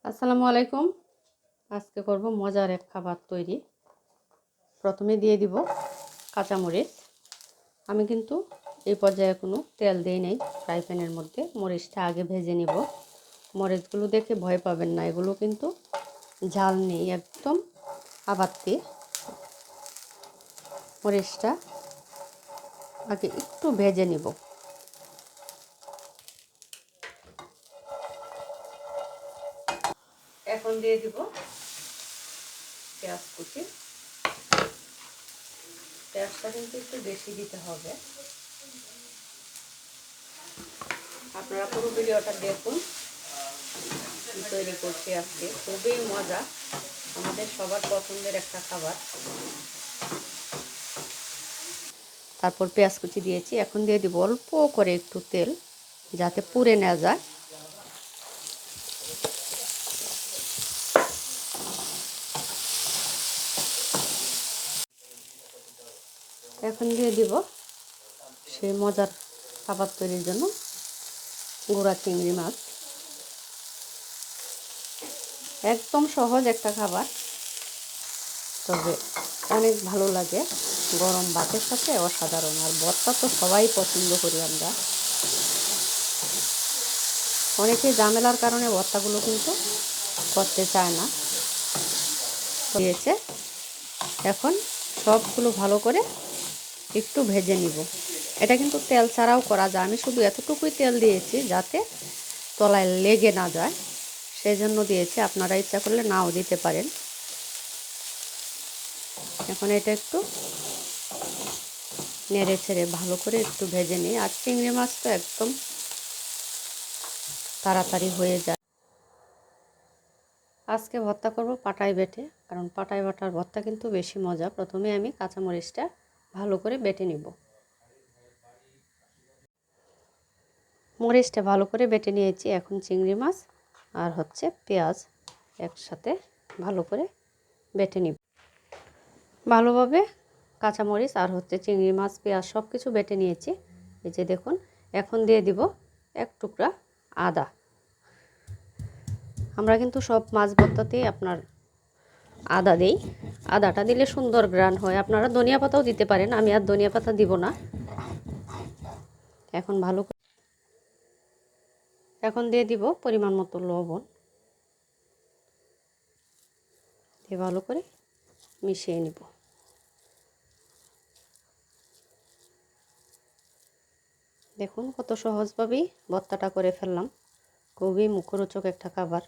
আসসালামু আলাইকুম। আজকে করব মজার এক খাবার তৈরি। প্রথমে দিয়ে দিব কাঁচামরিচ। আমি কিন্তু এই পর্যায়ে কোনো তেল দেই নাই ফ্রাই প্যানের মধ্যে। মরিচটা আগে ভেজে নিব। মরিচগুলো দেখে ভয় পাবেন না, এগুলো কিন্তু ঝাল নেই, একদম আবাত্তি। মরিচটা আগে একটু ভেজে নিব। এখন দিয়ে দিব পেঁয়াজ কুচি। পেঁয়াজটা কিন্তু একটু বেশি দিতে হবে। আপনারা পুরো ভিডিওটা দেখুন। তৈরি করছি আজকে, খুবই মজা, আমাদের সবার পছন্দের একটা খাবার। তারপর পেঁয়াজ কুচি দিয়েছি। এখন দিয়ে দিব অল্প করে একটু তেল, যাতে পুড়ে না যায়। এখন দিয়ে দিব সেই মজার খাবার তৈরির জন্য গুঁড়া চিংড়ি মাছ। একদম সহজ একটা খাবার, তবে অনেক ভালো লাগে। গরম ভাতের সাথে অসাধারণ। আর ভর্তা তো সবাই পছন্দ করি আমরা। অনেকে ঝামেলার কারণে ভর্তাগুলো কিন্তু করতে চায় না। দিয়েছে। এখন সবগুলো ভালো করে একটু ভেজে নিব। এটা কিন্তু তেল ছাড়াও করা যায়, আমি শুধু এতটুকুই তেল দিয়েছি যাতে তলায় লেগে না যায়, সেই জন্য দিয়েছি। আপনারা ইচ্ছা করলে নাও দিতে পারেন। এখন এটা একটু নেড়ে ছেড়ে ভালো করে একটু ভেজে নিই। আর চিংড়ি মাছ তো একদম তাড়াতাড়ি হয়ে যায়। আজকে ভর্তা করব পাটায় বেটে, কারণ পাটায় বাটার ভর্তা কিন্তু বেশি মজা। প্রথমে আমি কাঁচামরিচটা ভালো করে বেটে নিব। মরিচটা ভালো করে বেটে নিয়েছি। এখন চিংড়ি মাছ আর পেঁয়াজ একসাথে ভালো করে বেটে নিব। ভালোভাবে কাঁচামরিচ আর চিংড়ি মাছ, পেঁয়াজ সব কিছু বেটে নিয়েছি। এই যে দেখুন। এখন দিয়ে দিব এক টুকরা আদা। আমরা কিন্তু সব মাছ ভর্তাতেই আপনার আদা দেই। আদাটা দিলে সুন্দর গ্রান হয়। আপনারা ধনিয়া পাতাও দিতে পারেন, আমি আর ধনিয়া পাতা দিব না। এখন দিয়ে দিব পরিমাণ মতো লবণ। দিয়ে ভালো করে মিশিয়ে নিব। দেখুন কত সহজভাবেই ভর্তাটা করে ফেললাম। খুবই মুখরোচক একটা খাবার।